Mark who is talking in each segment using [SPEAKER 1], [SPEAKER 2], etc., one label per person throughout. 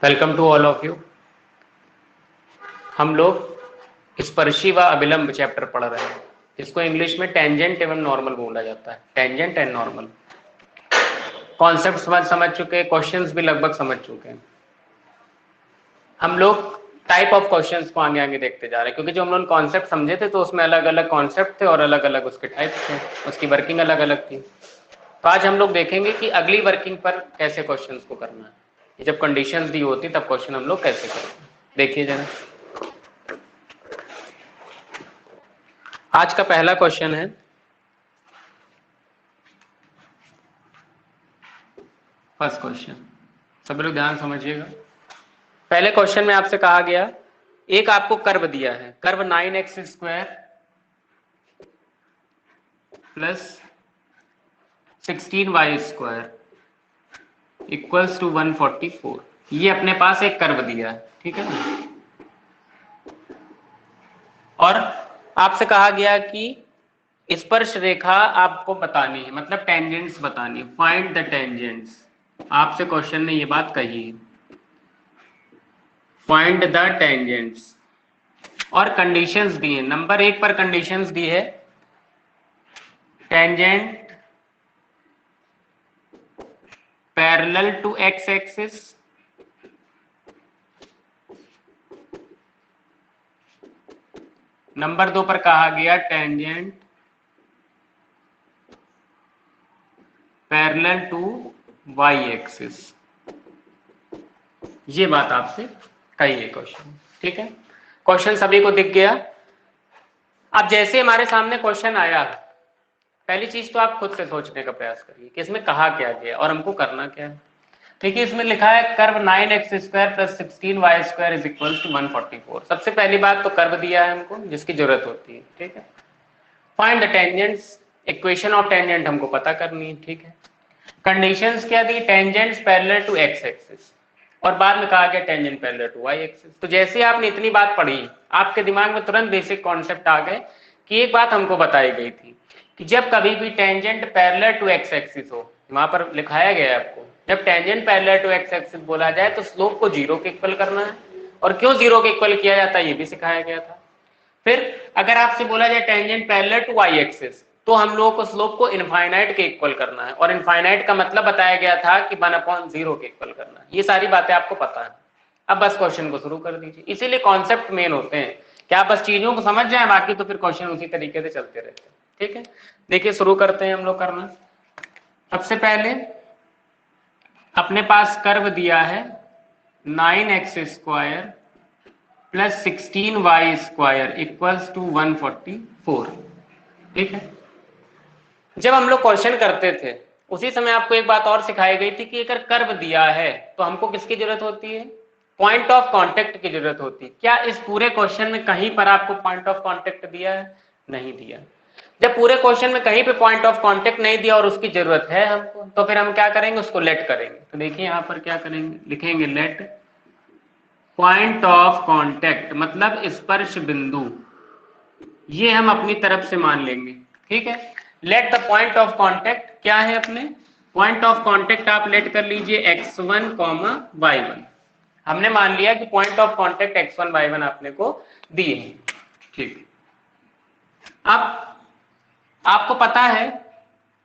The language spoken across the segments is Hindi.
[SPEAKER 1] Welcome to all of you. हम लोग स्पर्शी व अभिलंब चैप्टर पढ़ रहे हैं। इसको इंग्लिश में टेंजेंट एवं नॉर्मल बोला जाता है। टेंजेंट एंड नॉर्मल कॉन्सेप्ट समझ चुके हैं, क्वेश्चंस भी लगभग समझ चुके हैं। हम लोग टाइप ऑफ क्वेश्चंस को आगे आगे देखते जा रहे हैं, क्योंकि जो हम लोग कॉन्सेप्ट समझे थे तो उसमें अलग अलग कॉन्सेप्ट थे और अलग अलग उसके टाइप्स थे, उसकी वर्किंग अलग अलग थी। तो आज हम लोग देखेंगे कि अगली वर्किंग पर कैसे क्वेश्चंस को करना है। जब कंडीशंस दी होती तब क्वेश्चन हम लोग कैसे करते हैं, देखिए जरा। आज का पहला क्वेश्चन है, फर्स्ट क्वेश्चन, सब लोग ध्यान समझिएगा। पहले क्वेश्चन में आपसे कहा गया, एक आपको कर्व दिया है, curve 9x² plus 16y² equals to 144। ये अपने पास एक कर्व दिया है, ठीक है ना। और आपसे कहा गया कि स्पर्श रेखा आपको बतानी है, मतलब टेंजेंट्स बतानी है, फाइंड द टेंजेंट्स। आपसे क्वेश्चन ने ये बात कही है, फाइंड द टेंजेंट्स। और कंडीशंस दी है, नंबर 1 पर कंडीशंस दी है, tangent parallel to x axis, number 2 पर कहा गया tangent parallel to y axis. ये बात आपसे कही है क्वेश्चन, ठीक है। क्वेश्चन सभी को दिख गया। अब जैसे हमारे सामने क्वेश्चन आया, पहली चीज तो आप खुद से सोचने का प्रयास करिए कि इसमें कहा क्या गया और हमको करना क्या है। देखिए इसमें लिखा है curve 9x² plus 16y² is equal to 144। सबसे पहली बात तो कर्व दिया है हमको जिसकी जरूरत होती है, ठीक है। Find the tangents, equation of tangent हमको पता करनी है, ठीक है। कंडीशंस क्या दी, tangents parallel to x axis, और बाद में कहा गया tangent parallel to y axis. तो जैसे आपने इतनी बात पढ़ी, आपके दिमाग में तुरंत बेसिक कॉन्सेप्ट आ गए कि एक बात हमको बताई गई थी कि जब कभी भी tangent parallel to x axis हो, वहां पर लिखाया गया है आपको, जब tangent parallel to x axis बोला जाए तो स्लोप को 0 के इक्वल करना है। और क्यों 0 के इक्वल किया जाता है ये भी सिखाया गया था। फिर अगर आपसे बोला जाए tangent parallel to y axis, तो हम लोगों को स्लोप को इनफाइनाइट के इक्वल करना है, और इनफाइनाइट का मतलब बताया गया था कि 1/0 के इक्वल करना है। ये सारी बातें आपको पता है। अब बस क्वेश्चन को शुरू कर दीजिए। इसीलिए कॉन्सेप्ट मेन होते हैं कि आप बस चीजों को समझ जाएं, बाकी तो फिर क्वेश्चन उसी तरीके से चलते रहते हैं, ठीक है। देखिए शुरू करते हैं हम लोग करना। सबसे पहले अपने पास कर्व दिया है 9x² plus 16y² equals to 144, ठीक है। जब हम लोग क्वेश्चन करते थे उसी समय आपको एक बात और सिखाई गई थी कि अगर कर्व दिया है तो हमको किसकी जरूरत होती है, पॉइंट ऑफ कांटेक्ट की जरूरत होती है। क्या इस पूरे क्वेश्चन में कहीं पर आपको पॉइंट ऑफ कांटेक्ट दिया है? नहीं दिया। जब पूरे क्वेश्चन में कहीं पे पॉइंट ऑफ कांटेक्ट नहीं दिया और उसकी जरूरत है हमको, तो फिर हम क्या करेंगे, उसको लेट करेंगे। तो देखिए यहां पर क्या करेंगे, लिखेंगे लेट पॉइंट ऑफ कांटेक्ट, मतलब स्पर्श बिंदु, ये हम अपनी तरफ से मान लेंगे, ठीक है। Late the point of contact क्या है, अपने पॉइंट ऑफ कांटेक्ट आप लेट कर लीजिए x1, y1। हमने मान लिया कि point of contact x1, y1 आपने को दिए हैं, ठीक। अब आपको पता है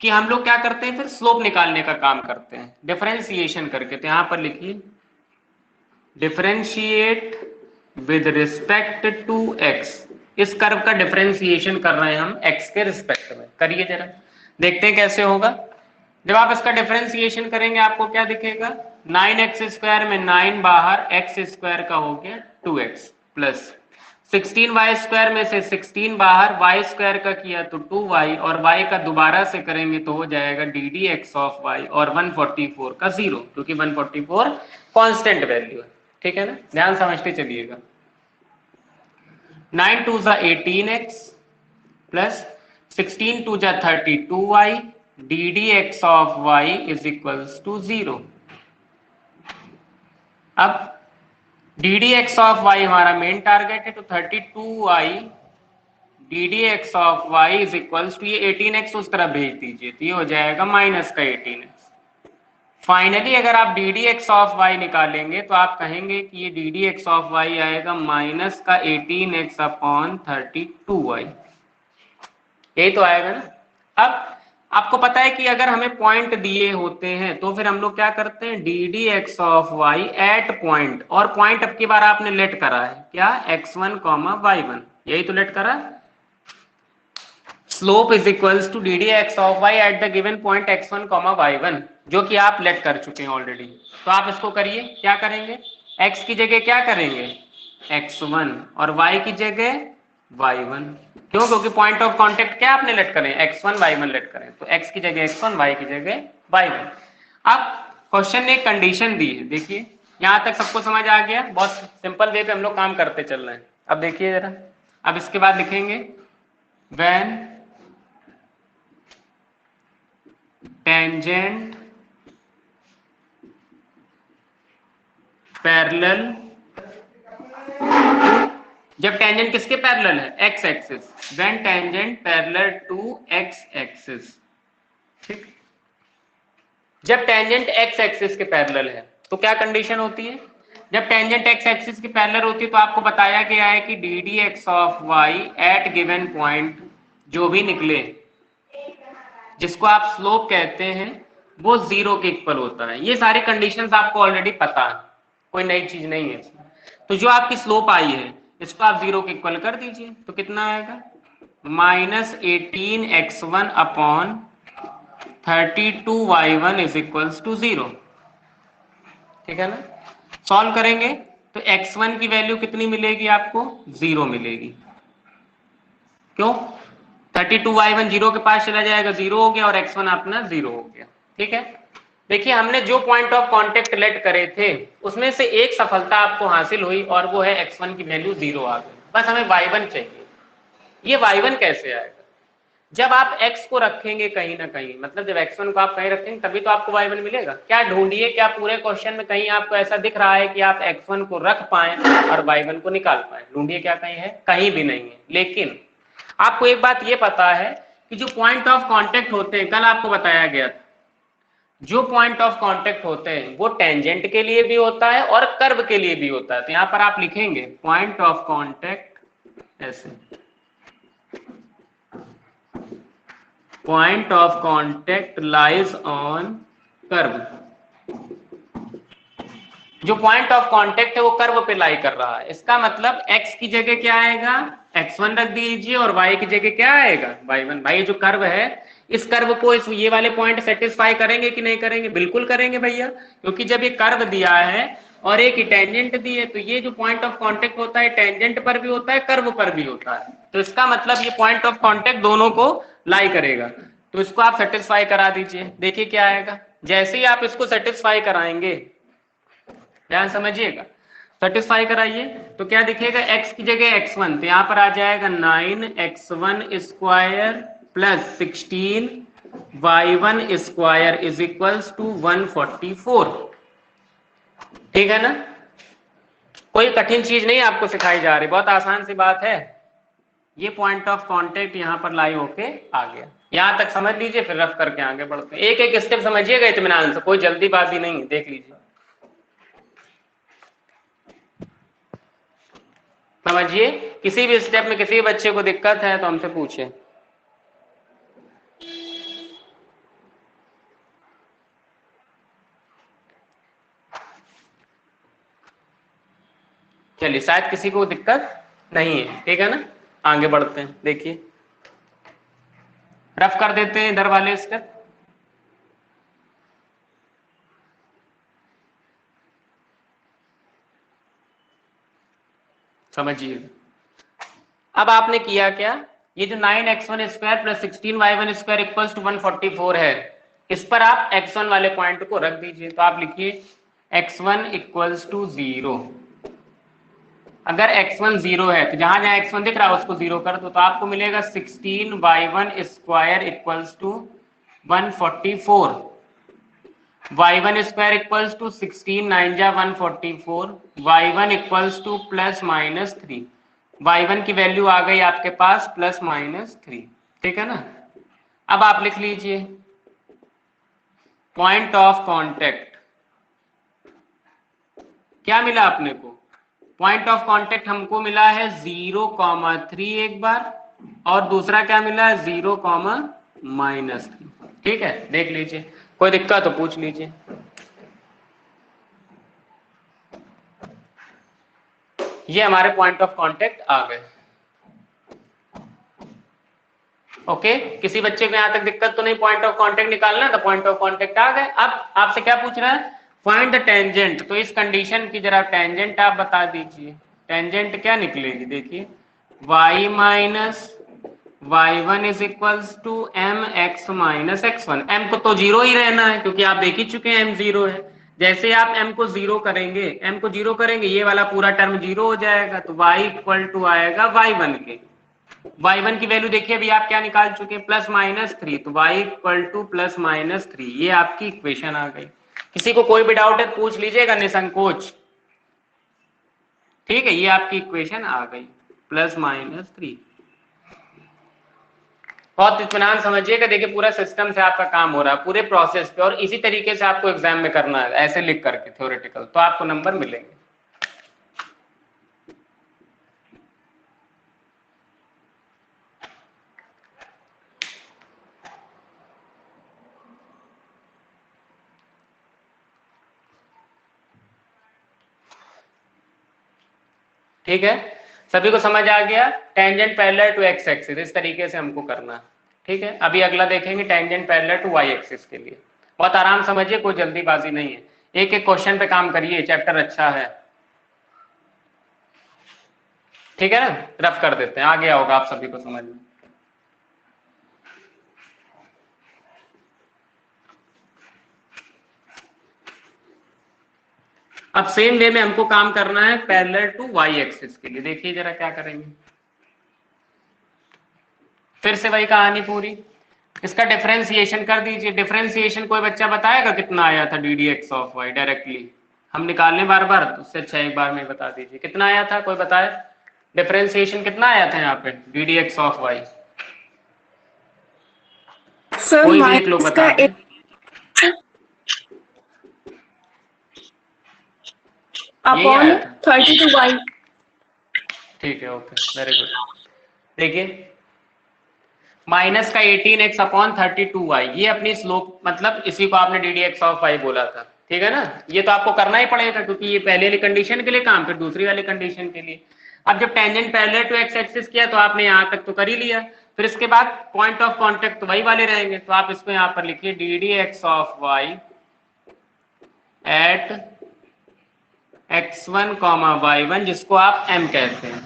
[SPEAKER 1] कि हम लोग क्या करते हैं, फिर स्लोप निकालने का काम करते हैं डिफरेंशिएशन करके। तो यहां पर लिखिए differentiate with respect to x। इस कर्व का डिफरेंशिएशन कर रहे हैं हम x के रिस्पेक्ट में। करिए जरा, देखते हैं कैसे होगा। जब आप इसका डिफरेंशिएशन करेंगे आपको क्या दिखेगा, 9x² में 9 बाहर, x² का हो गया 2x, प्लस 16y² में से 16 बाहर, y² का किया तो 2y, और y का दोबारा से करेंगे तो हो जाएगा ddx ऑफ y, और 144 का 0, क्योंकि 144 कांस्टेंट वैल्यू है, ठीक है ना। ध्यान समझते चलिएगा। 9 2 जा 18x प्लस 16 2 जा 32y, ddx of y is equals to 0। अब ddx ऑफ y हमारा मेन टारगेट है, तो 32y ddx of y is equals to, ये 18x उस तरफ भेज दीजिए तो ये हो जाएगा माइनस का 18x। फाइनली अगर आप d d x of y निकालेंगे तो आप कहेंगे कि ये d d x of y आएगा माइनस का 18x अपॉन 32y, यही तो आएगा ना। अब आपको पता है कि अगर हमें पॉइंट दिए होते हैं तो फिर हम लोग क्या करते हैं, d d x of y at point, और पॉइंट अब की बार आपने लेट करा है क्या, x1 y1, यही तो लेट करा है। Slope is equals to d d x of y at the given point x1 y1, जो कि आप लेट कर चुके हैं ऑलरेडी। तो आप इसको करिए, क्या करेंगे, x की जगह क्या करेंगे x1 और y की जगह y1, क्यों, क्योंकि पॉइंट ऑफ कांटेक्ट क्या आपने लेट करें, x1 y1 लेट करें, तो x की जगह x1, y की जगह y1। अब क्वेश्चन ने एक कंडीशन दी है, देखिए यहां तक सबको समझ आ गया, बहुत सिंपल वे पे हम लोग काम करते चल रहे हैं। अब देखिए जरा, अब इसके बाद लिखेंगे व्हेन टेंजेंट पैरेलल, जब टेंजेंट किसके पैरेलल है, x axis, when tangent parallel to x axis, ठीक। जब टेंजेंट एक्स एक्सिस के पैरेलल है तो क्या कंडीशन होती है, जब टेंजेंट एक्स एक्सिस की पैरेलल होती है तो आपको बताया गया है कि d d x of y at given point जो भी निकले, जिसको आप स्लोप कहते हैं, वो 0 के इक्वल होता है। ये सारी कंडीशंस आपको ऑलरेडी पता है, कोई नई चीज नहीं है। तो जो आपकी स्लोप आई है इसको आप 0 के इक्वल कर दीजिए, तो कितना आएगा, minus 18x1 upon 32y1 is equals to 0, ठीक है ना। सॉल्व करेंगे तो x1 की वैल्यू कितनी मिलेगी आपको, 0 मिलेगी, क्यों, 32y1 0 के पास चला जाएगा, 0 हो गया, और x1 अपना 0 हो गया, ठीक है। देखिए हमने जो पॉइंट ऑफ कांटेक्ट लेट करे थे उसमें से एक सफलता आपको हासिल हुई, और वो है x1 की वैल्यू 0 आ गई, बस हमें y1 चाहिए। ये y1 कैसे आएगा, जब आप x को रखेंगे कहीं ना कहीं, मतलब जब x1 को आप कहीं रखेंगे तभी तो आपको y1 मिलेगा। क्या ढूंढिए, क्या पूरे क्वेश्चन में कहीं आपको ऐसा दिख रहा है कि आप x1 को रख पाए और y1 को निकाल पाए, ढूंढिए, क्या कहीं है, कहीं भी नहीं है। लेकिन आपको एक बात ये पता है कि जो पॉइंट ऑफ कांटेक्ट होते हैं, कल आपको बताया गया था, जो पॉइंट ऑफ कांटेक्ट होते हैं वो टेंजेंट के लिए भी होता है और कर्व के लिए भी होता है। तो यहां पर आप लिखेंगे पॉइंट ऑफ कांटेक्ट ऐसे, point of contact lies on curve, जो पॉइंट ऑफ कांटेक्ट है वो कर्व पे लाई कर रहा है। इसका मतलब x की जगह क्या आएगा, x1 रख दीजिए, और y की जगह क्या आएगा, y1। भाई जो कर्व है, इस कर्व को इस ये वाले पॉइंट सेटिस्फाई करेंगे कि नहीं करेंगे, बिल्कुल करेंगे भैया, क्योंकि जब ये कर्व दिया है और एक टेंजेंट दी है, तो ये जो पॉइंट ऑफ कांटेक्ट होता है टेंजेंट पर भी होता है, कर्व पर भी होता है। तो इसका मतलब ये पॉइंट ऑफ कांटेक्ट दोनों को लाई करेगा। तो इसको आप सेटिस्फाई करा दीजिए, देखिए क्या आएगा। जैसे ही आप इसको सेटिस्फाई कराएंगे, ध्यान समझिएगा, सेटिस्फाई कराइए तो क्या दिखेगा, x की जगह x1, तो यहाँ पर आ जाएगा 9x1 square plus 16y1 square is equals to 144, ठीक है ना। कोई कठिन चीज नहीं आपको सिखाई जा रही, बहुत आसान सी बात है। ये पॉइंट ऑफ कांटेक्ट यहाँ पर लाई होके आ गया, यहां तक समझ लीजिए, फिर रफ करके आगे बढ़ते हैं। एक एक स्टेप समझिएगा इत्मीनान से, कोई जल्दीबाजी नहीं, देख लीजिए, समझिए। किसी भी स्टेप में किसी बच्चे को दिक्कत है तो हमसे पूछे। चलिए, शायद किसी को दिक्कत नहीं है, ठीक है ना। आगे बढ़ते हैं, देखिए रफ कर देते हैं इधर वाले स्टेप। समझिए, अब आपने किया क्या, ये जो 9x1 square plus 16y1 square equals to 144 है, इस पर आप x1 वाले पॉइंट को रख दीजिए। तो आप लिखिए x1 इक्वल्स टू 0। अगर x1 0 है तो जहां जहां x1 दिख रहा है उसको 0 कर दो, तो आपको मिलेगा 16y1 square equals to 144, y1 square equals to 16 9 जा 144, y1 equals to plus minus 3, y1 की वैल्यू आ गई आपके पास प्लस माइनस 3, ठीक है ना। अब आप लिख लीजिए पॉइंट ऑफ कांटेक्ट क्या मिला अपने को? पॉइंट ऑफ कांटेक्ट हमको मिला है 0,3 एक बार, और दूसरा क्या मिला है 0,-3। ठीक है, देख लीजिए, कोई दिक्कत तो पूछ लीजिए। ये हमारे पॉइंट ऑफ कांटेक्ट आ गए। ओके, किसी बच्चे को यहां तक दिक्कत तो नहीं? पॉइंट ऑफ कांटेक्ट निकालना तो पॉइंट ऑफ कांटेक्ट आ गए। अब आपसे क्या पूछ रहा है? Find the tangent. तो इस कंडीशन की जरा टेंजेंट आप बता दीजिए। टेंजेंट क्या निकलेगी? देखिए, y minus y1 is equals to m x minus x1। m को तो जीरो ही रहना है क्योंकि आप देख ही चुके हैं m जीरो है। जैसे आप m को जीरो करेंगे ये वाला पूरा टर्म जीरो हो जाएगा, तो y इक्वल टू आएगा y1 के। y1 की वैल्यू देखिए, अभी आप क्या निकाल चुके हैं? +-3, तो y इक्वल टू +-3। ये आपकी इक्वेशन आ गई। किसी को कोई भी डाउट है पूछ लीजिएगा निसंकोच। ठीक है, ये आपकी इक्वेशन आ गई +-3। बहुत इत्मीनान समझिएगा। देखिए, पूरा सिस्टम से आपका काम हो रहा है, पूरे प्रोसेस पे, और इसी तरीके से आपको एग्जाम में करना है, ऐसे लिख करके थ्योरेटिकल, तो आपको नंबर मिलेंगे। ठीक है, सभी को समझ आ गया? Tangent parallel to x axis, इस तरीके से हमको करना है। ठीक है, अभी अगला देखेंगे tangent parallel to y axis के लिए। बहुत आराम समझिए, कोई जल्दीबाजी नहीं है, एक एक क्वेश्चन पे काम करिए, चैप्टर अच्छा है। ठीक है ना, रफ कर देते हैं, आ गया होगा आप सभी को समझ में। अब सेम वे में हमको काम करना है पैरेलल टू वाई एक्सिस के लिए। देखिए जरा क्या करेंगे, फिर से वही कहानी पूरी। इसका डिफरेंशिएशन कर दीजिए। डिफरेंशिएशन कोई बच्चा बताएगा कितना आया था d d x of y? Directly हम निकाल लें बार बार, उससे अच्छा एक बार में बता दीजिए कितना आया था, कोई बताए? डिफरेंशिएशन कितना आया था यहाँ पे d d x of y? कोई भी एक लोग बता दें।
[SPEAKER 2] Upon 32y।
[SPEAKER 1] ठीक है, ओके, वेरी गुड। देखिए, माइनस का 18x अपॉन 32y, ये अपनी स्लोप, मतलब इसी को आपने d d x of y बोला था। ठीक है ना, ये तो आपको करना ही पड़ेगा क्योंकि ये पहले वाली कंडीशन के लिए काम, फिर दूसरी वाली कंडीशन के लिए। अब जब tangent parallel to x axis किया तो आपने यहाँ तक तो कर ही लिया, फिर इसके बाद पॉइंट ऑफ कांटेक्ट तो वही वाले रहेंगे, तो आप इसको यहाँ पर लिखिए d d x of y at x1, y1, जिसको आप m कहते हैं।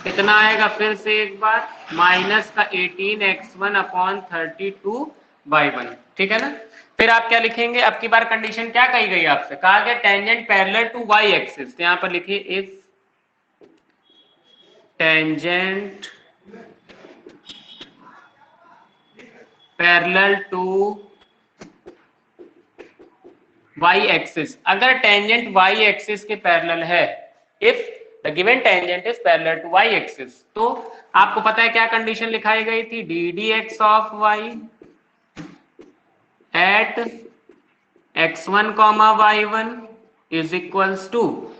[SPEAKER 1] कितना आएगा फिर से एक बार? माइनस का 18x1 अपॉन 32y1। ठीक है ना, फिर आप क्या लिखेंगे? अब की बार कंडीशन क्या कही गई आपसे? कहा गया tangent parallel to y axis, तो यहां पर लिखिए if tangent parallel to y axis, अगर टेंजेंट y एक्सिस के पैरेलल है, if the given tangent is parallel to y axis, तो आपको पता है क्या कंडीशन लिखाई गई थी? D d x of y at x1, y1 is equals to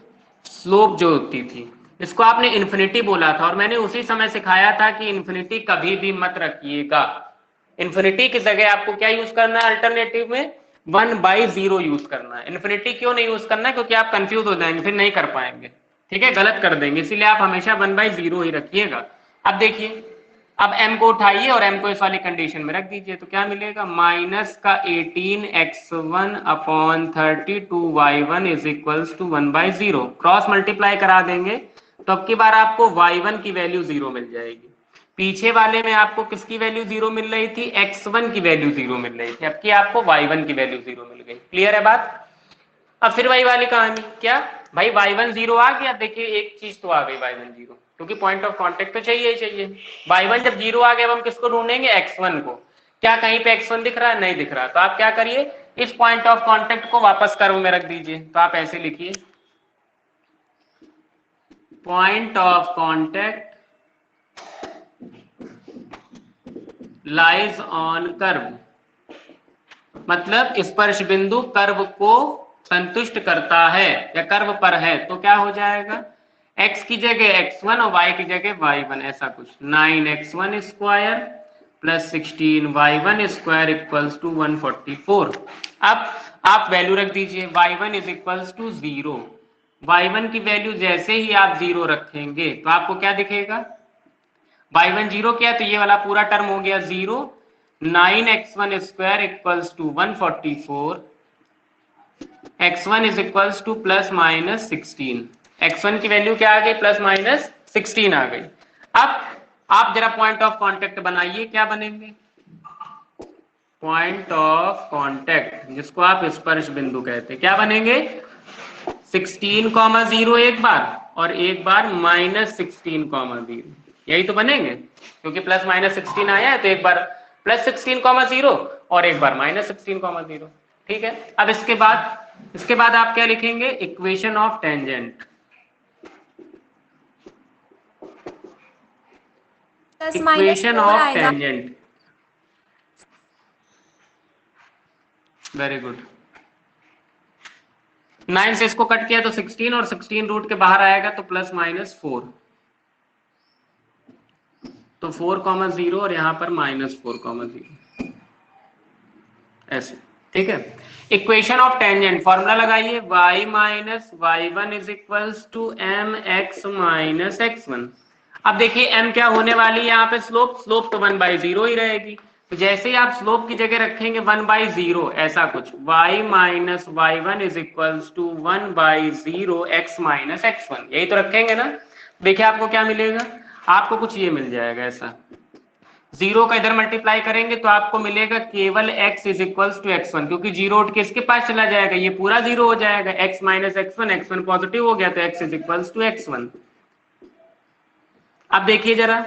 [SPEAKER 1] slope जो होती थी, इसको आपने इन्फिनिटी बोला था, और मैंने उसी समय सिखाया था कि इन्फिनिटी कभी भी मत रखिएगा। इन्फिनिटी की जगह आपको क्या यूज करना है? अल्टरनेटिव में 1/0 यूज करना है। इन्फिनिटी क्यों नहीं यूज करना है? क्योंकि आप कंफ्यूज हो जाएंगे, फिर नहीं कर पाएंगे। ठीक है, गलत कर देंगे, इसीलिए आप हमेशा 1/0 ही रखिएगा। अब देखिए, अब m को उठाइए और m को इस वाली कंडीशन में रख दीजिए, तो क्या मिलेगा? माइनस का 18x1 upon 32y1 is equals to 1/0। Cross multiply करा देंगे तो अब की बार आपको y1 की वैल्यू 0 मिल जाएगी। पीछे वाले में आपको किसकी वैल्यू 0 मिल रही थी? x1 की वैल्यू 0 मिल रही थी, अब की आपको y1 की वैल्यू 0 मिल गई। क्लियर है बात? अब फिर वही वाली कहानी, क्या भाई y1 0 आ गया? देखिए एक चीज तो आ गई y1 0, क्योंकि पॉइंट ऑफ कांटेक्ट तो चाहिए ही चाहिए। y1 जब 0 आ गया, अब हम किसको ढूंढेंगे? x1 को। क्या कहीं पे x1 दिख रहा है? नहीं दिख रहा, तो आप क्या करिए, इस पॉइंट ऑफ कांटेक्ट को वापस कर्व में रख दीजिए। तो आप ऐसे लिखिए, point of contact lies on curve मतलब स्पर्श बिंदु कर्व को संतुष्ट करता है या कर्व पर है, तो क्या हो जाएगा, x की जगह x1 और y की जगह y1, ऐसा कुछ 9x1 square plus 16y1 square equals to 144। अब आप वैल्यू रख दीजिए, y1 is equals to 0। y1 की वैल्यू जैसे ही आप 0 रखेंगे तो आपको क्या दिखेगा, y1 0 क्या है, तो ये वाला पूरा टर्म हो गया 0। 9x1 square equals to 144, x1 is equals to plus minus 16। x1 की वैल्यू क्या आ गई, प्लस माइनस 16 आ गई। अब आप जरा पॉइंट ऑफ कांटेक्ट बनाइए, क्या बनेंगे, पॉइंट ऑफ कांटेक्ट जिसको आप स्पर्श बिंदु कहते हैं, क्या बनेंगे, 16,0 एक बार और एक बार माइनस 16,0, यही तो बनेंगे, क्योंकि प्लस माइनस 16 आया है तो एक बार प्लस 16,0 और एक बार माइनस 16,0। ठीक है, अब इसके बाद आप क्या लिखेंगे, equation of tangent. Equation of tangent, very good. 9 से इसको कट किया तो 16 और 16 रूट के बाहर आएगा तो प्लस माइनस 4, तो 4,0 और यहां पर माइनस 4,0 ऐसे। ठीक है, इक्वेशन ऑफ टेंजेंट फॉर्मूला लगाइए, y minus y1 is equals to m x minus x1। अब देखिए m क्या होने वाली है यहाँ पे, स्लोप तो 1/0 ही रहेगी, तो जैसे ही आप स्लोप की जगह रखेंगे 1/0 ऐसा कुछ, y minus y1 is equals to 1/0 x minus x1, यही तो रखेंगे ना। देखिए आपको क्या मिलेगा, आपको कुछ ये मिल जाएगा ऐसा, 0 का इधर मल्टीप्लाई करेंगे तो आपको मिलेगा केवल x is equals to x1, क्योंकि 0 उठ के इसके पास चला जाएगा, ये पूरा 0 हो जाएगा, x minus x1, x1 positive हो गया तो x is equals to x1। अब देखिए जरा,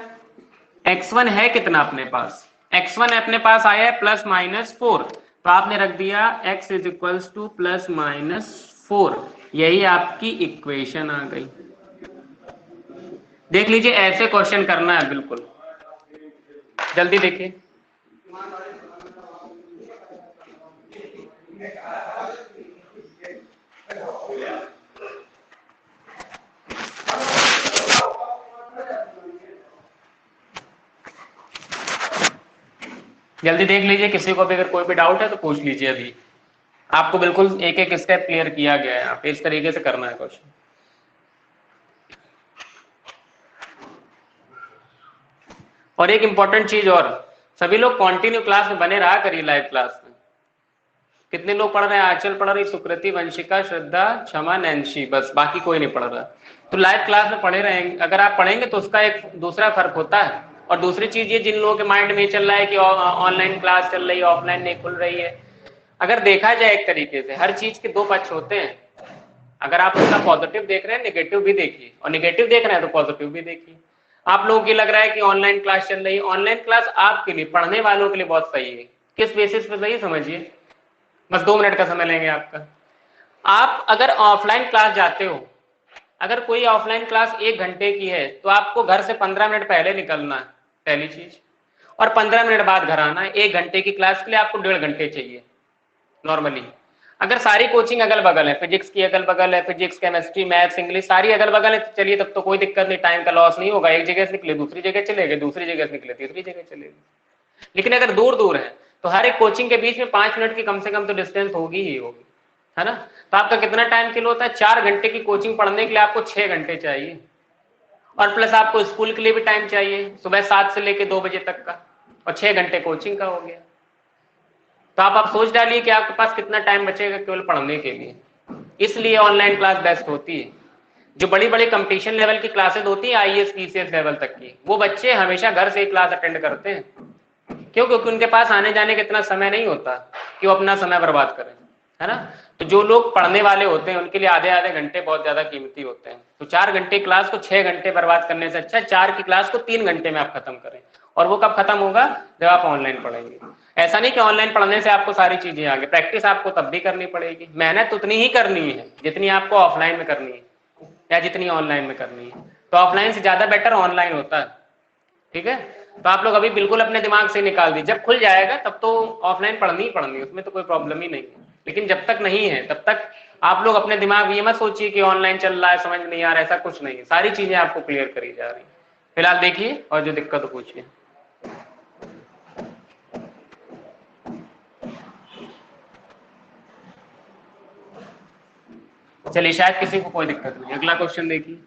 [SPEAKER 1] x1 है कितना अपने पास, x1 अपने पास आया है प्लस माइनस 4, तो आपने रख दिया x is equals to plus minus 4, यही आपकी इक्वेशन आ गई। देख लीजिए ऐसे क्वेश्चन करना है, बिल्कुल जल्दी देखिए। जल्दी देख लीजिए, किसी को भी अगर कोई भी डाउट है तो पूछ लीजिए, अभी आपको बिल्कुल एक एक स्टेप क्लियर किया गया है, आप इस तरीके से करना है क्वेश्चन। और एक इंपॉर्टेंट चीज और, सभी लोग कंटिन्यू क्लास में बने रहा करिए, लाइव क्लास में। कितने लोग पढ़ रहे हैं, आंचल पढ़ रही, सुकृति, वंशिका, श्रद्धा, क्षमा, नैन्सी, बस, बाकी कोई नहीं पढ़ रहा। तो लाइव क्लास में पढ़े रहेंगे, अगर आप पढ़ेंगे तो उसका एक दूसरा फर्क होता है। और दूसरी चीज ये, जिन लोगों के माइंड में चल रहा है कि ऑनलाइन क्लास चल रही है, ऑफलाइन नहीं खुल रही है, अगर देखा जाए एक तरीके से हर चीज के दो पक्ष होते हैं। अगर आप उसका पॉजिटिव देख रहे हैं, नेगेटिव भी देखिए, और नेगेटिव देख रहे हैं तो पॉजिटिव भी देखिए। आप लोगों को लग रहा है कि ऑनलाइन क्लास चल रही है, ऑनलाइन क्लास आपके लिए, पढ़ने वालों के लिए बहुत सही है। किस बेसिस पे सही, समझिए, बस 2 मिनट का समय लेंगे आपका। आप अगर ऑफलाइन क्लास जाते हो, अगर कोई ऑफलाइन क्लास 1 घंटे की है तो आपको घर से 15 मिनट पहले निकलना है, पहली चीज, और 15 मिनट बाद घर आना है। 1 घंटे की क्लास के लिए आपको 1.5 घंटे चाहिए नॉर्मली। अगर सारी कोचिंग अगल बगल है, फिजिक्स की अगल बगल है, फिजिक्स, केमिस्ट्री, मैथ्स, इंग्लिश सारी अगल बगल है, तो चलिए तब तो कोई दिक्कत नहीं, टाइम का लॉस नहीं होगा, एक जगह से निकले दूसरी जगह चले गए, दूसरी जगह से निकले तीसरी जगह चले गए। लेकिन अगर दूर दूर है तो हर एक कोचिंग के बीच में 5 मिनट की कम से कम तो डिस्टेंस होगी ही होगी, है ना। तो आपका कितना टाइम किलो होता है, 4 घंटे की कोचिंग पढ़ने के लिए आपको 6 घंटे चाहिए, और प्लस आपको स्कूल के लिए भी टाइम चाहिए, सुबह 7 से लेके 2 बजे तक का, और 6 घंटे कोचिंग का हो गया। तो आप सोच डालिए कि आपके पास कितना टाइम बचेगा केवल पढ़ने के लिए। इसलिए ऑनलाइन क्लास बेस्ट होती है। जो बड़ी बड़ी कंपटीशन लेवल की क्लासेस होती है, आईएएस पीसीएस लेवल तक की, वो बच्चे हमेशा घर से ही क्लास अटेंड करते हैं। क्यों? क्योंकि उनके पास आने जाने का इतना समय नहीं होता कि वो अपना समय बर्बाद करें, है ना। तो जो लोग पढ़ने वाले होते हैं उनके लिए आधे आधे घंटे बहुत ज्यादा कीमती होते हैं। तो 4 घंटे क्लास को 6 घंटे बर्बाद करने से अच्छा 4 की क्लास को 3 घंटे में आप खत्म करें। और वो कब खत्म होगा? जब आप ऑनलाइन पढ़ेंगे। ऐसा नहीं कि ऑनलाइन पढ़ने से आपको सारी चीजें आ गई, प्रैक्टिस आपको तब भी करनी पड़ेगी, मेहनत उतनी ही करनी है जितनी आपको ऑफलाइन में करनी है या जितनी ऑनलाइन में करनी है। तो ऑफलाइन से ज्यादा बेटर ऑनलाइन होता है, ठीक है। तो आप लोग अभी बिल्कुल अपने दिमाग से निकाल दी, जब खुल जाएगा तब तो ऑफलाइन पढ़नी ही पढ़नी, उसमें तो कोई प्रॉब्लम ही नहीं है, लेकिन जब तक नहीं है तब तक आप लोग अपने दिमाग ये मत सोचिए कि ऑनलाइन चल रहा है समझ नहीं आ रहा है, ऐसा कुछ नहीं है, सारी चीजें आपको क्लियर करी जा रही है। फिलहाल देखिए और जो दिक्कत हो पूछिए। चलिए शायद किसी को कोई दिक्कत नहीं, अगला क्वेश्चन देखिए।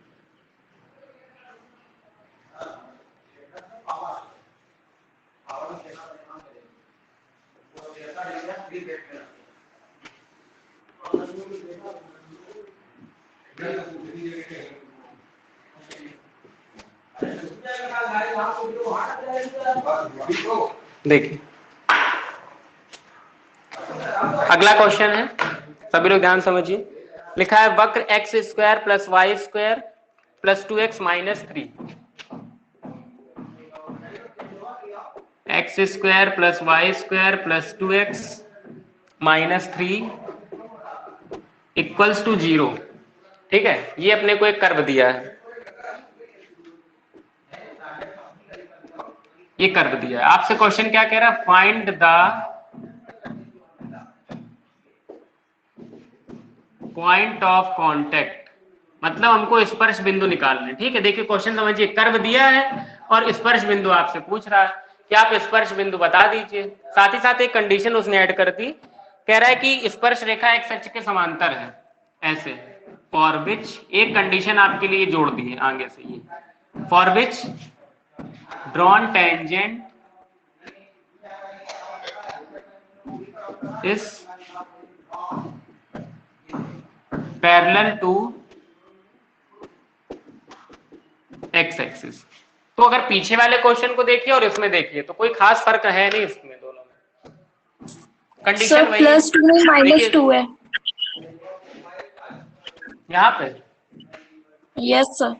[SPEAKER 1] देखिए अगला क्वेश्चन है, सभी लोग ध्यान समझिए। लिखा है वक्र x square plus y square plus 2x minus 3, x square plus y square plus 2x minus 3 equals to 0। ठीक है, ये अपने को एक कर्व दिया है, ये कर्व दिया है। आपसे क्वेश्चन क्या कह रहा है, find the point of contact, मतलब हमको स्पर्श बिंदु निकालने। ठीक है, देखिए क्वेश्चन समझिए, कर्व दिया है और स्पर्श बिंदु आपसे पूछ रहा है कि आप स्पर्श बिंदु बता दीजिए। साथ ही साथ एक कंडीशन उसने ऐड कर दी, कह रहा है कि स्पर्श रेखा एक अक्ष के समांतर है ऐसे, फॉर विच, एक कंडीशन आपके लिए जोड़ दी है आगे से, ये for which drawn tangent is parallel to x axis. तो अगर पीछे वाले क्वेश्चन को देखिए और इसमें देखिए तो कोई खास फर्क है नहीं इसमें, दोनों में कंडीशन वही है।
[SPEAKER 2] +2 में -2 है।
[SPEAKER 1] यहाँ पे
[SPEAKER 2] यस सर।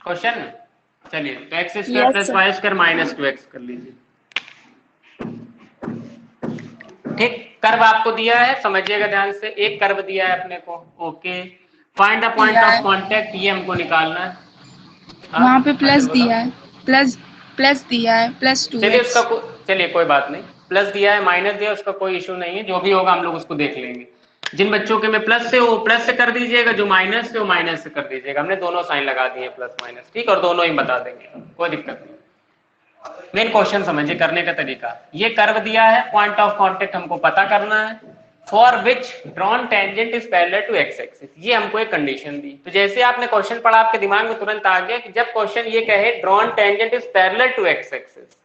[SPEAKER 1] क्वेश्चन में चलिए तो x square plus y square minus 2x कर लीजिए। ठीक, कर्व आपको दिया है, समझिएगा ध्यान से, एक कर्व दिया है अपने को। Okay, find the point of contact, ये हमको निकालना है।
[SPEAKER 3] वहाँ पे प्लस दिया है, प्लस दिया है +2x।
[SPEAKER 1] चलिए उसका चलिए कोई बात नहीं, प्लस दिया है माइनस दिया, उसका कोई इशू नहीं है, जो भी होगा हम लोग उसको देख लेंगे। जिन बच्चों के में प्लस से वो प्लस से कर दीजिएगा, जो माइनस से वो माइनस से कर दीजिएगा। हमने दोनों साइन लगा दिए प्लस माइनस, ठीक, और दोनों ही बता देंगे, कोई दिक्कत नहीं। मेन क्वेश्चन समझिए करने का तरीका, ये कर्व दिया है, पॉइंट ऑफ कांटेक्ट हमको पता करना है, for which drawn tangent is parallel to x axis, ये हमको एक कंडीशन दी। तो जैसे आपने क्वेश्चन पढ़ा आपके दिमाग में तुरंत आ गया कि जब क्वेश्चन ये कहे drawn tangent is parallel to x axis,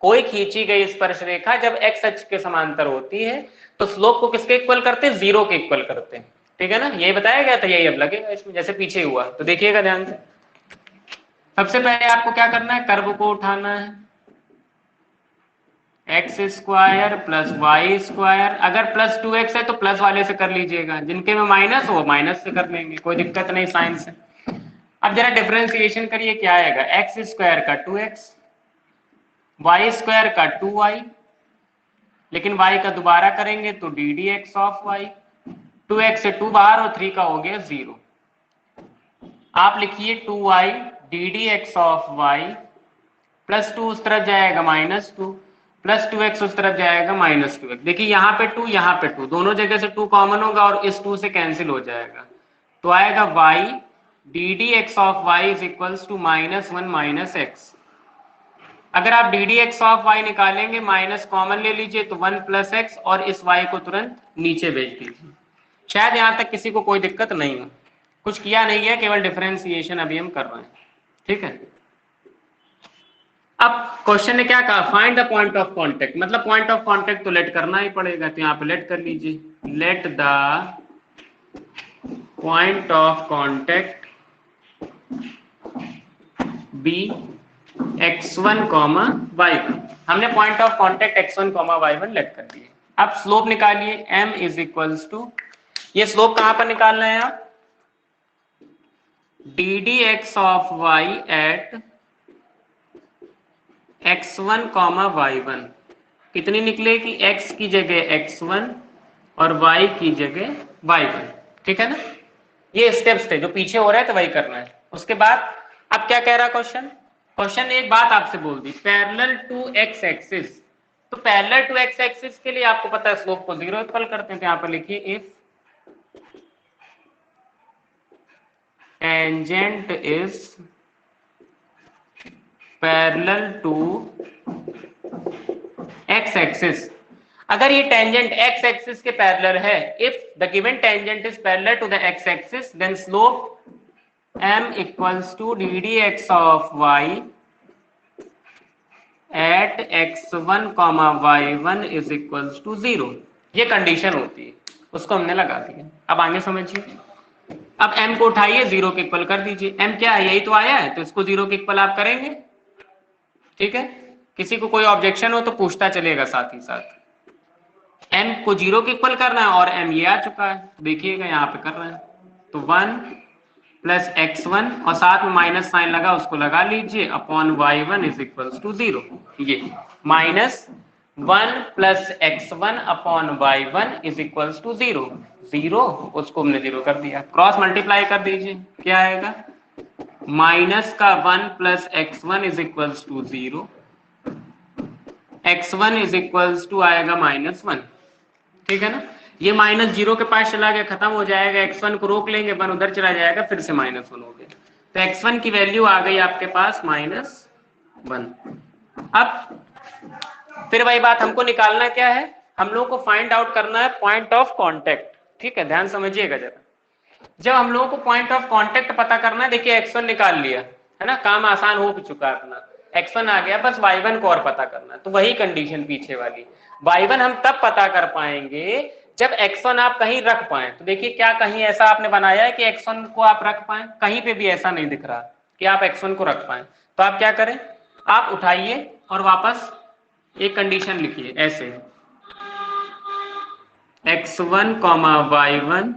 [SPEAKER 1] कोई खींची गई स्पर्श रेखा जब एक्स अक्ष के समांतर होती है तो स्लोप को किसके इक्वल करते हैं, 0 के इक्वल करते हैं। ठीक है ना, यही बताया गया था, यही अब लगेगा इसमें जैसे पीछे हुआ। तो देखिएगा ध्यान से, सबसे पहले आपको क्या करना है, कर्व को उठाना है, x square plus y square, अगर प्लस 2x है तो प्लस वाले से कर लीजिएगा, जिनके में माइनस हो माइनस से कर लेंगे, कोई दिक्कत नहीं साइन से। अब जरा डिफरेंशिएशन करिए, क्या आएगा, एक्स स्क्वायर का 2x, वाई स्क्वायर का 2y, लेकिन y का दोबारा करेंगे तो d d x of y, 2x से 2 बाहर और 3 का हो गया 0। आप लिखिए 2y d d x of y plus 2 उस तरफ जाएगा -2 प्लस 2x उस तरफ जाएगा -2x। देखिए यहाँ पे 2 यहाँ पे 2, दोनों जगह से 2 कॉमन होगा और इस 2 से कैंसिल हो जाएगा, तो आएगा y d d x of y is equals to -1 -x। अगर आप d d x of y निकालेंगे, माइनस कॉमन ले लीजिए तो 1 + x और इस y को तुरंत नीचे भेज दीजिए। शायद यहाँ तक किसी को कोई दिक्कत नहीं हो, कुछ किया नहीं है, केवल डिफरेंशिएशन अभी हम कर रहे हैं। ठीक है, अब क्वेश्चन ने क्या कहा, find the point of contact, मतलब पॉइंट ऑफ कांटेक्ट तो लेट करना ही पड़ेगा, तो यहाँ पे लेट कर लीजिए, let the point of contact be x1, y1। हमने point of contact x1, y1 late कर दिए। अब स्लोप निकालिए, m इज इक्वल्स टू, ये स्लोप कहां पर निकालना है आप, d d x of y at x1, y1 कितनी निकलेगी, x की जगह x1 और y की जगह y1। ठीक है ना, ये स्टेप्स थे जो पीछे हो रहे थे वही करना है। उसके बाद अब क्या कह रहा क्वेश्चन, क्वेश्चन ने एक बात आपसे बोल दी, पैरेलल टू एक्स एक्सिस, तो पैरेलल टू एक्स एक्सिस के लिए आपको पता है स्लोप को 0 इक्वल करते हैं, तो यहां पर लिखिए if tangent is parallel to x axis, अगर ये टेंजेंट एक्स एक्सिस के पैरेलल है, if the given tangent is parallel to the x axis, then slope m equals to ddx of y at x1, y1 is equals to 0। ये कंडीशन होती है, उसको हमने लगा दिया। अब आगे समझिए, अब m को उठाइए 0 के इक्वल कर दीजिए। m क्या है, यही तो आया है, तो इसको 0 के इक्वल आप करेंगे। ठीक है, किसी को कोई ऑब्जेक्शन हो तो पूछता चलेगा साथ ही साथ। m को 0 के इक्वल करना है और m ये आ चुका है, देखिएगा यहाँ पे कर रहे हैं, तो 1 प्लस x1 और साथ में माइनस साइन लगा, उसको लगा लीजिए, upon y1 is equals to 0। ये minus 1 plus x1 upon y1 is equals to 0, 0 उसको हमने 0 कर दिया, क्रॉस मल्टीप्लाई कर दीजिए, क्या आएगा, माइनस का 1 plus x1 is equals to 0, x1 is equals to आएगा -1। ठीक है ना, ये -0 के पास चला गया, खत्म हो जाएगा, x1 को रोक लेंगे, 1 उधर चला जाएगा, फिर से -1 हो गया, तो x1 की वैल्यू आ गई आपके पास -1। अब फिर वही बात, हमको निकालना क्या है, हम लोग को फाइंड आउट करना है पॉइंट ऑफ कांटेक्ट। ठीक है, ध्यान समझिएगा जरा, जब हम लोगों को पॉइंट ऑफ कांटेक्ट पता करना है, देखिए x1 निकाल लिया है ना, काम आसान हो चुका है अपना, x1 आ गया, बस y1 को और पता करना है, तो वही कंडीशन पीछे वाली, y1 हम तब पता कर पाएंगे जब x1 आप कहीं रख पाए। तो देखिए, क्या कहीं ऐसा आपने बनाया है कि x1 को आप रख पाए, कहीं पे भी ऐसा नहीं दिख रहा कि आप x1 को रख पाए, तो आप क्या करें, आप उठाइए और वापस एक कंडीशन लिखिए ऐसे, x1 y1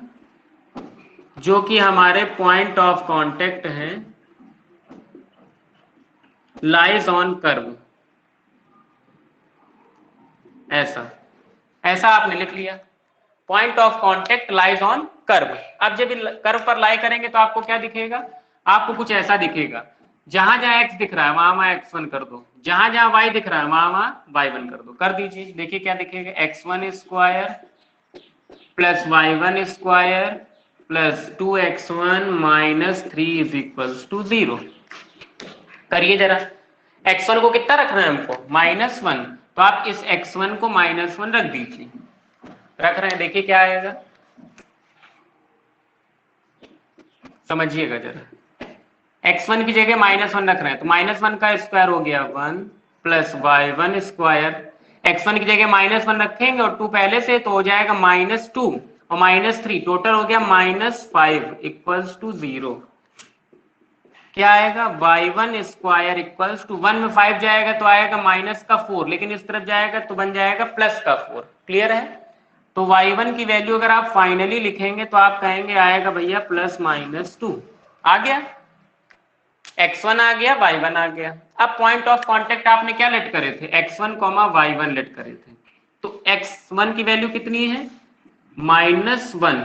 [SPEAKER 1] जो कि हमारे पॉइंट ऑफ कांटेक्ट हैं, लाइज ऑन कर्व, ऐसा ऐसा आपने लिख लिया, point of contact lies on curve. अब जब कर्व पर लाई करेंगे तो आपको क्या दिखेगा, आपको कुछ ऐसा दिखेगा, जहां जहां x दिख रहा है वहां वहां x1 कर दो, जहां जहां y दिख रहा है वहां वहां y1 कर दो, कर दीजिए, देखिए क्या दिखेगा, x1 square plus y1 square plus 2x1 minus 3 is equals to 0। करिए जरा, x1 को कितना रखना है हमको, -1, तो आप इस x1 को -1 रख दीजिए, रख रहे हैं, देखिए क्या आएगा, समझिएगा जरा, x1 की जगह -1 रख रहे हैं, तो -1 का स्क्वायर हो गया 1 प्लस y1 स्क्वायर, x1 की जगह -1 रखेंगे और 2 पहले से, तो हो जाएगा -2 और -3, टोटल हो गया -5 इक्वल्स टू 0। क्या आएगा, y1 स्क्वायर इक्वल्स टू 1 में 5 जाएगा तो आएगा -4, लेकिन इस तरफ जाएगा तो बन जाएगा +4। क्लियर है, तो y1 की वैल्यू अगर आप फाइनली लिखेंगे तो आप कहेंगे आएगा भैया +-2। आ गया, x1 आ गया, y1 आ गया। अब पॉइंट ऑफ कांटेक्ट आपने क्या लेट करे थे, x1, y1 लेट करे थे, तो x1 की वैल्यू कितनी है, -1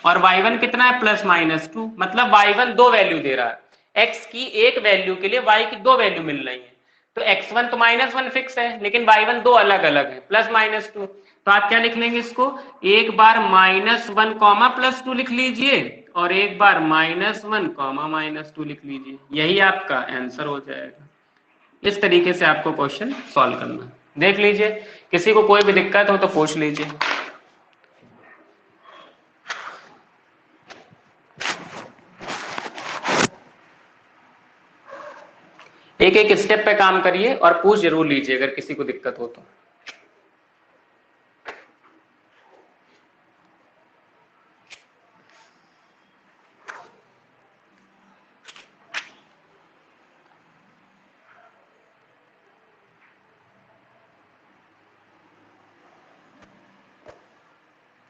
[SPEAKER 1] और y1 कितना है, +-2, मतलब y1 दो वैल्यू दे रहा है, x की एक वैल्यू के लिए y की दो वैल्यू मिल रही है, तो x1 तो -1 फिक्स है, लेकिन y1 दो अलग अलग है, +-2, तो आप क्या लिख लेंगे इसको, एक बार -1, +2 लिख लीजिए और एक बार -1, -2 लिख लीजिए, यही आपका आंसर हो जाएगा। इस तरीके से आपको क्वेश्चन सॉल्व करना है, देख लीजिए, किसी को कोई भी दिक्कत हो तो पूछ लीजिए। एक एक स्टेप पे काम करिए और पूछ जरूर लीजिए अगर किसी को दिक्कत हो तो।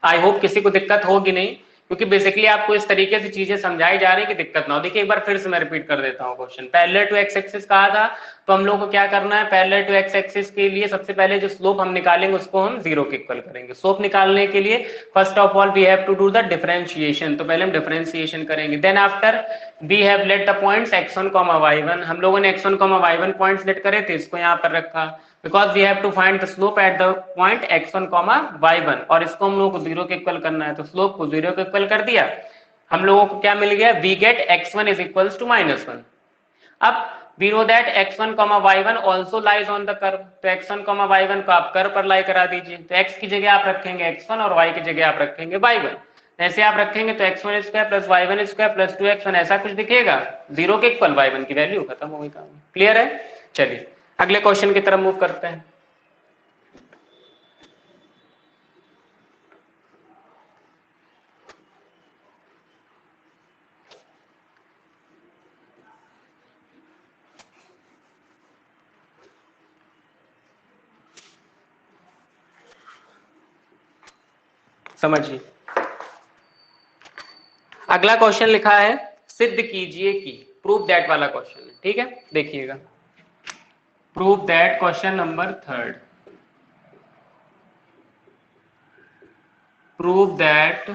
[SPEAKER 1] आई होप किसी को दिक्कत होगी नहीं, क्योंकि बेसिकली आपको इस तरीके से चीजें समझाई जा रही है कि दिक्कत ना हो। देखिए एक बार फिर से मैं रिपीट कर देता हूँ question. Parallel to x axis कहा था, तो हम लोग को क्या करना है, पैरेलल टू एक्स एक्सिस के लिए सबसे पहले जो स्लोप हम निकालेंगे उसको हम 0 के इक्वल करेंगे। स्लोप निकालने के लिए first of all we have to do the differentiation, तो पहले हम डिफरेंशिएशन करेंगे। Then after we have let the points x1, y1, हम लोगों ने x1, y1 पॉइंट्स लेट करे थे, इसको यहाँ पर रखा because we have to find the slope at the point x1, y1, और इसको हम लोगों को 0 के इक्वल करना है, तो स्लोप को 0 के इक्वल कर दिया। हम लोगों को क्या मिल गया, we get x1 is equals to -1। अब we know that x1, y1 also lies on the curve, तो x1, y1 को आप कर्व पर लाई करा दीजिए। तो x की जगह आप रखेंगे x1 और y की जगह आप रखेंगे y1। ऐसे आप रखेंगे तो x1 square plus y1 square plus 2x1 ऐसा कुछ दिखेगा, 0 के इक्वल y1 की वैल्यू खत्म हो गई काम। क्लियर है? चलिए अगले क्वेश्चन की तरफ मूव करते हैं। समझिए अगला क्वेश्चन लिखा है सिद्ध कीजिए कि, प्रूव दैट वाला क्वेश्चन है, ठीक है। देखिएगा, prove that, question number 3, prove that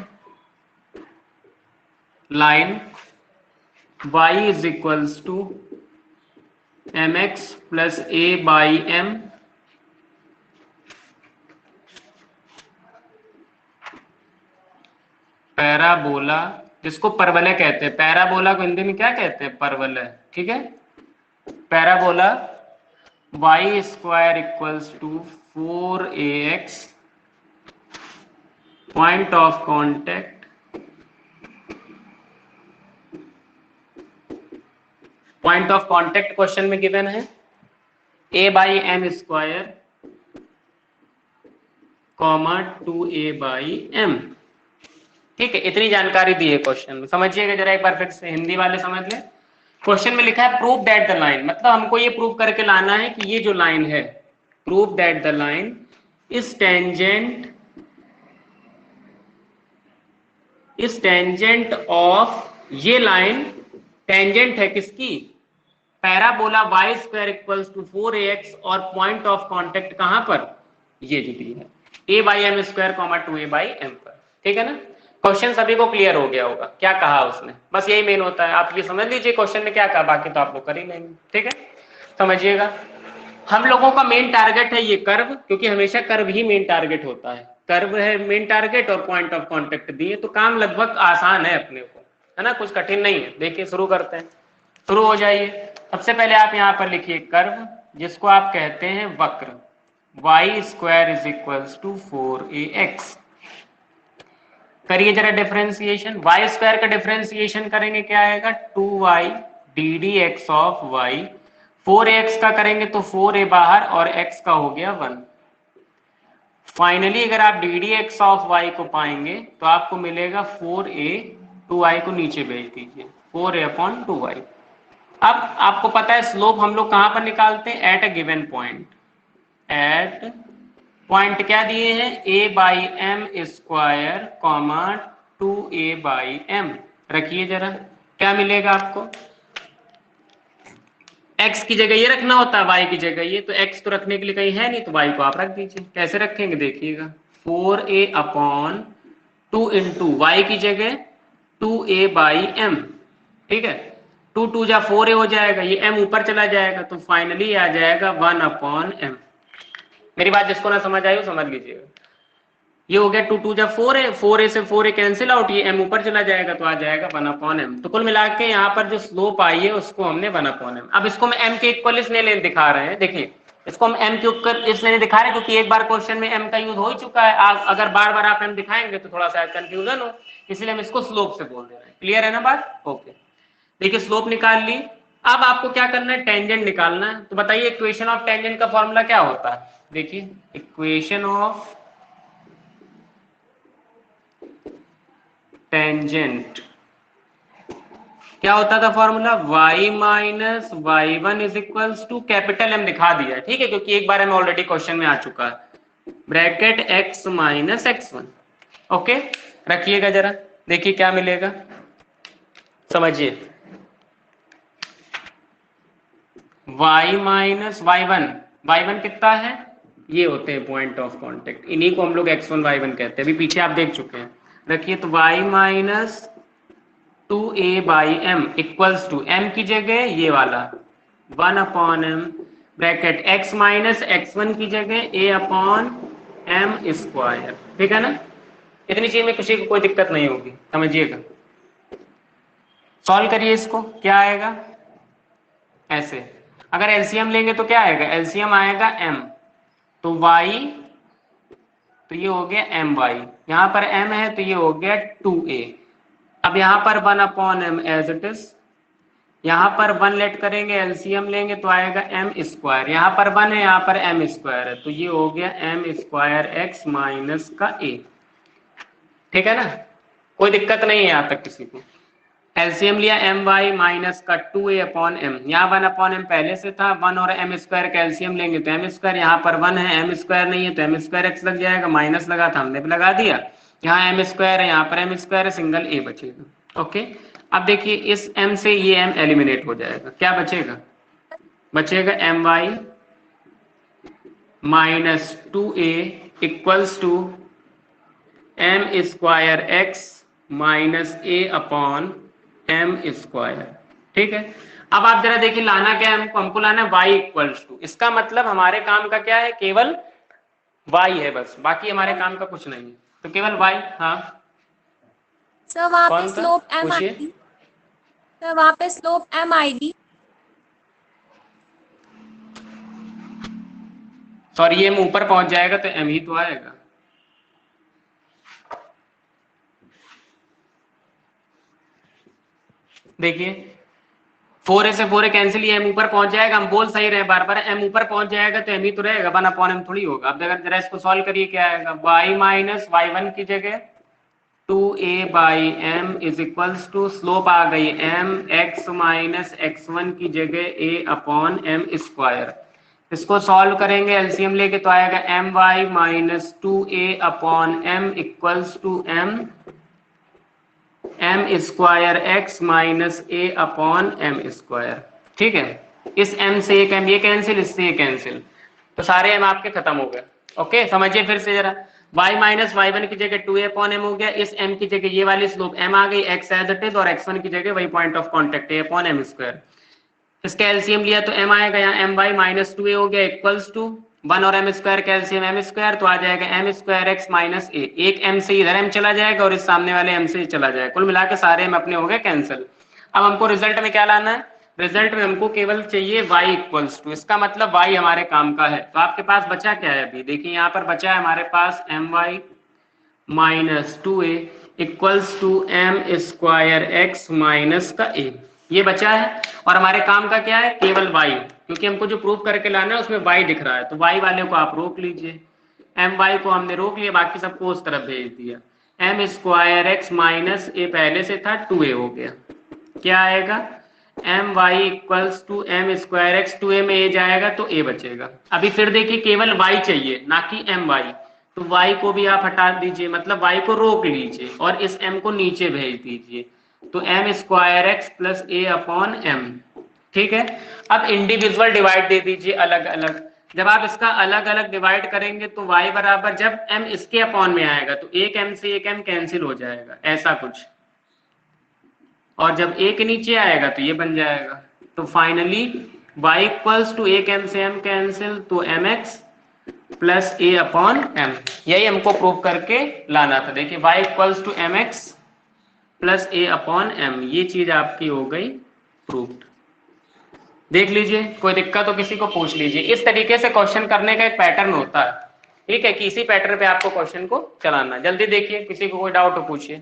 [SPEAKER 1] line y is equals to mx plus a by m parabola, जिसको परवलय कहते हैं, पैराबोला को हिंदी में क्या कहते हैं, परवलय, ठीक है। Parabola y square equals to 4ax, point of contact, point of contact question में गिवन है a by m square comma 2a by m, ठीक है। इतनी जानकारी दी है क्वेश्चन में, समझिएगा जरा एक बार फिर से, हिंदी वाले समझ लें। क्वेश्चन में लिखा है प्रूव दैट द लाइन, मतलब हमको ये प्रूव करके लाना है कि ये जो लाइन है, prove that the line is tangent of, ये लाइन टेंजेंट है किसकी, parabola y square equals to 4ax, और पॉइंट ऑफ कॉन्टेक्ट कहां पर, ये जो दी है a by m square comma 2a by m पर, ठीक है ना। क्वेश्चन सभी को क्लियर हो गया होगा, क्या कहा उसने, बस यही मेन होता है, आप ये समझ लीजिए क्वेश्चन में क्या कहा, बाकी तो आप लोग कर ही लेंगे, ठीक है। समझिएगा, हम लोगों का मेन टारगेट है ये कर्व, क्योंकि हमेशा कर्व ही मेन टारगेट होता है, कर्व है मेन टारगेट और पॉइंट ऑफ कॉन्टेक्ट दिए, तो काम लगभग आसान है अपने को, है ना, कुछ कठिन नहीं है। देखिए शुरू करते हैं, शुरू हो जाइए। सबसे पहले आप यहाँ पर लिखिए कर्व, जिसको आप कहते हैं वक्र, y स्क्वायर इज इक्वल्स टू 4ax। करिए जरा डिफरेंशिएशन, y स्क्वायर का डिफरेंशिएशन करेंगे क्या आएगा, 2y d d x of y, 4x का करेंगे तो 4a बाहर और x का हो गया 1। फाइनली अगर आप d d x of y को पाएंगे तो आपको मिलेगा 4a, 2y को नीचे भेज दीजिए, 4a अपॉन 2y। अब आपको पता है स्लोप हम लोग कहां पर निकालते हैं, at a given point, at point क्या दिए हैं, a by m square comma 2a by m, रखिए जरा, क्या मिलेगा आपको, x की जगह ये रखना होता है, y की जगह ये, तो x तो रखने के लिए कहीं है नहीं, तो y को आप रख दीजिए। कैसे रखेंगे देखिएगा, 4a अपॉन 2 इंटू y की जगह 2a बाई m, ठीक है, 2 2 जा 4a हो जाएगा, ये m ऊपर चला जाएगा, तो फाइनली आ जाएगा 1 अपॉन m। मेरी बात जिसको ना समझ आई हो समझ लीजिएगा, ये हो गया 2 2 जा 4a, 4a से 4a कैंसिल आउट, ये m ऊपर चला जाएगा तो आ जाएगा 1 अपॉन m। तो कुल मिला के यहाँ पर जो स्लोप आई है उसको हमने 1 अपॉन m, अब इसको हम m के इक्वल इसलिए दिखा रहे हैं, देखिए इसको हम m के इक्वल इसलिए दिखा रहे हैं क्योंकि एक बार क्वेश्चन में m का यूज हो ही चुका है, अगर बार बार आप m दिखाएंगे तो थोड़ा सा कंफ्यूजन हो, इसलिए हम इसको स्लोप से बोल दे रहे हैं। क्लियर है ना बात, ओके। देखिए स्लोप निकाल ली, अब आपको क्या करना है, टेंजेंट निकालना है। तो बताइए इक्वेशन ऑफ टेंजेंट का फॉर्मूला क्या होता है, देखिए इक्वेशन ऑफ टेंजेंट क्या होता था formula, y minus y1 is equals to capital M दिखा दिया, ठीक है, क्योंकि एक बार हमें ऑलरेडी क्वेश्चन में आ चुका है, bracket x minus x1, okay. रखिएगा जरा, देखिए क्या मिलेगा, समझिए, y माइनस y1 कितना है, ये होते हैं पॉइंट ऑफ कांटेक्ट, इन्हीं को हम लोग x1 y1 कहते हैं, अभी पीछे आप देख चुके हैं। रखिए तो y minus 2a by m equals to m की जगह ये वाला 1 upon m bracket x minus x1 की जगह a अपॉन एम स्क्वायर, ठीक है ना। इतनी चीज में किसी को कोई दिक्कत नहीं होगी, समझिएगा। सॉल्व करिए इसको, क्या आएगा ऐसे, अगर एलसीएम लेंगे तो क्या आएगा, एलसीएम आएगा m, तो y, तो ये हो गया एम वाई, यहाँ पर m है तो ये हो गया 2a। अब यहाँ पर 1 upon m as it is, यहाँ पर 1 लेट करेंगे, एलसीएम लेंगे तो आएगा एम स्क्वायर, यहाँ पर 1 है, यहाँ पर एम स्क्वायर है, तो ये हो गया एम स्क्वायर एक्स माइनस का a, ठीक है ना। कोई दिक्कत नहीं है यहाँ तक किसी को। एलसीएम लिया एम वाई माइनस का 2a अपॉन एम, यहाँ 1 अपॉन एम पहले से था, 1 और एम स्क्वायर का एलसीएम लेंगे तो एम स्क्वायर, यहाँ पर 1 है, एम स्क्वायर नहीं है तो एम स्क्वायर एक्स लग जाएगा, माइनस लगा था हमने भी लगा दिया, यहाँ एम स्क्वायर है, यहाँ पर एम स्क्वायर है, सिंगल ए बचेगा। ओके, अब देखिए इस m से ये m एलिमिनेट हो जाएगा, क्या बचेगा, बचेगा m y minus 2a equals to m square x minus a upon m square, ठीक है। अब आप जरा देखिए लाना क्या है हमको लाना है y इक्वल्स टू, इसका मतलब हमारे काम का क्या है, केवल y है बस, बाकी हमारे काम का कुछ नहीं है, तो केवल y। हाँ
[SPEAKER 4] सर वहाँ पे
[SPEAKER 1] कौन सा
[SPEAKER 4] स्लोप एम
[SPEAKER 1] पूछिए,
[SPEAKER 4] आई डी, सर वहाँ पे slope m I d,
[SPEAKER 1] sorry ये m ऊपर पहुंच जाएगा तो m ही तो आएगा, देखिए 4a से 4a कैंसिल, ये m ऊपर पहुंच जाएगा, हम बोल सही रहे बार बार, m ऊपर पहुंच जाएगा तो m ही तो रहेगा, 1 अपॉन m थोड़ी होगा। अब जरा इसको सॉल्व करिए, क्या आएगा, y माइनस y1 की जगह 2a by m is equals to, slope आ गई m, x माइनस x1 की जगह a अपॉन एम स्क्वायर, इसको सॉल्व करेंगे एलसीएम लेके तो आएगा m y minus 2a upon m equals to m square x minus a upon m square, ठीक है। इस m से एक m ये कैंसिल, इससे ये कैंसिल, तो सारे m आपके खत्म हो गए। ओके समझिए फिर से जरा, y माइनस y1 की जगह 2a अपॉन m हो गया, इस m की जगह ये वाली स्लोप m आ गई, x एज इट इज, और x1 की जगह वही point of contact a upon m square, इसका एलसीएम लिया तो m आएगा, यहाँ एम वाई माइनस 2a हो गया इक्वल्स टू 1 और एम स्क्वायर का एलसीएम एम स्क्वायर, तो आ जाएगा m square x minus a, एक m से इधर m चला जाएगा और इस सामने वाले m से चला जाएगा, कुल मिला के सारे m अपने हो गए कैंसिल। अब हमको रिजल्ट में क्या लाना है, रिजल्ट में हमको केवल चाहिए y इक्वल्स टू, इसका मतलब y हमारे काम का है, तो आपके पास बचा क्या है अभी, देखिए यहाँ पर बचा है हमारे पास m y minus 2a equals to m square x minus का a, ये बचा है, और हमारे काम का क्या है, केवल y, क्योंकि हमको जो प्रूफ करके लाना है उसमें y दिख रहा है, तो y वाले को आप रोक लीजिए, एम वाई को हमने रोक लिया, बाकी सबको उस तरफ भेज दिया, m square x minus a पहले से था 2a हो गया, क्या आएगा, m y equals to m square x, 2a में a जाएगा तो a बचेगा। अभी फिर देखिए केवल y चाहिए ना कि एम वाई, तो y को भी आप हटा दीजिए, मतलब y को रोक लीजिए और इस m को नीचे भेज दीजिए, तो m square x plus a upon m, ठीक है। अब इंडिविजुअल डिवाइड दे दीजिए अलग अलग, जब आप इसका अलग अलग डिवाइड करेंगे तो y बराबर, जब m इसके अपॉन में आएगा तो एक m से एक m कैंसिल हो जाएगा, ऐसा कुछ, और जब एक नीचे आएगा तो ये बन जाएगा, तो फाइनली y इक्वल्स टू एक m से m कैंसिल, तो mx plus a upon m, यही हमको प्रूव करके लाना था। देखिए y equals to mx plus a upon m, ये चीज आपकी हो गई प्रूव्ड। देख लीजिए, कोई दिक्कत हो किसी को पूछ लीजिए, इस तरीके से क्वेश्चन करने का एक पैटर्न होता है, ठीक है, कि इसी पैटर्न पे आपको क्वेश्चन को चलाना। जल्दी देखिए, किसी को कोई डाउट हो पूछिए।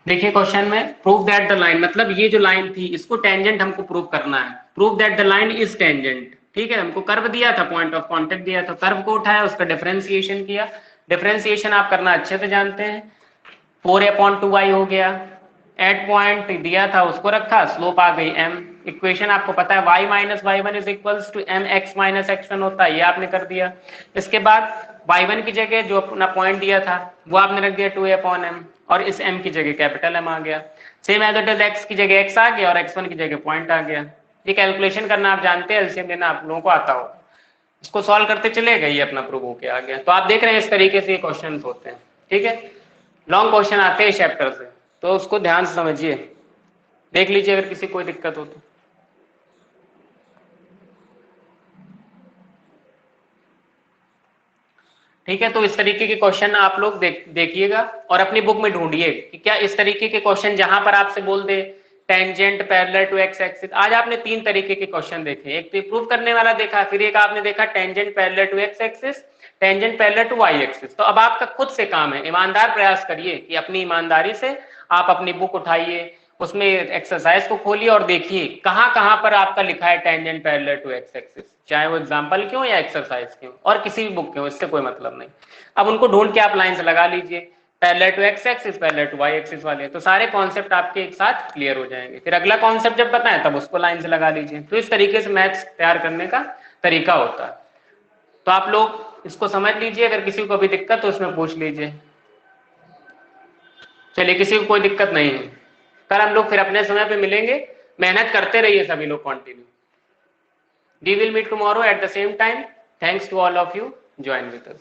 [SPEAKER 1] देखिए क्वेश्चन में प्रूव दैट द लाइन, मतलब ये जो लाइन थी इसको टेंजेंट हमको प्रूव करना है, prove that the line is tangent, ठीक है, हमको कर्व दिया था, पॉइंट ऑफ कांटेक्ट दिया था, कर्व को उठाया, उसका डिफरेंशिएशन किया। डिफरेंशिएशन आप करना अच्छे से जानते हैं, 4a/2y हो गया, एट पॉइंट दिया था उसको रखा, स्लोप आ गई m। इक्वेशन आपको पता है y minus y1 is equals to mx minus x1 होता है, ये आपने कर दिया। इसके बाद y1 की जगह जो अपना पॉइंट दिया था वो आपने रख दिया 2a/m, और इस m की जगह कैपिटल M आ गया। Same as it is x की जगह x आ गया और x1 की जगह पॉइंट आ गया। ये कैलकुलेशन करना आप जानते हैं, एलसीएम लेना आप लोगों को आता हो, इसको सॉल्व करते चले गए, ये अपना प्रूव होके आ गया। तो आप देख रहे हैं इस तरीके से ये क्वेश्चन होते हैं, ठीक है। लॉन्ग क्वेश्चन आते हैं चैप्टर से, तो उसको ध्यान से समझिए, देख लीजिए अगर किसी कोई दिक्कत हो तो। ठीक है, तो इस तरीके के क्वेश्चन आप लोग देखिएगा और अपनी बुक में ढूंढिए कि क्या इस तरीके के क्वेश्चन जहां पर आपसे बोल दे tangent parallel to x axis. आज आपने 3 तरीके के क्वेश्चन देखे, एक तो प्रूव करने वाला देखा, फिर एक आपने देखा tangent parallel to x axis, tangent parallel to y axis. तो अब आपका खुद से काम है, ईमानदार प्रयास करिए कि अपनी ईमानदारी से आप अपनी बुक उठाइए, उसमें एक्सरसाइज को खोलिए और देखिए कहाँ कहाँ पर आपका लिखा है tangent parallel to x axis, चाहे वो एग्जाम्पल क्यों या एक्सरसाइज क्यों और किसी भी बुक क्यों, इससे कोई मतलब नहीं। अब उनको ढूंढ के आप लाइन से लगा लीजिए, parallel to x axis, parallel to y axis वाले, तो सारे कॉन्सेप्ट आपके एक साथ क्लियर हो जाएंगे। फिर अगला कॉन्सेप्ट जब बताएं तब उसको लाइन से लगा लीजिए। तो इस तरीके से मैथ्स तैयार करने का तरीका होता है। तो आप लोग इसको समझ लीजिए, अगर किसी को भी दिक्कत हो उसमें पूछ लीजिए। चलिए, किसी को कोई दिक्कत नहीं है, कल हम लोग फिर अपने समय पे मिलेंगे। मेहनत करते रहिए सभी लोग continue. We will meet tomorrow at the same time. Thanks to all of you. Join with us.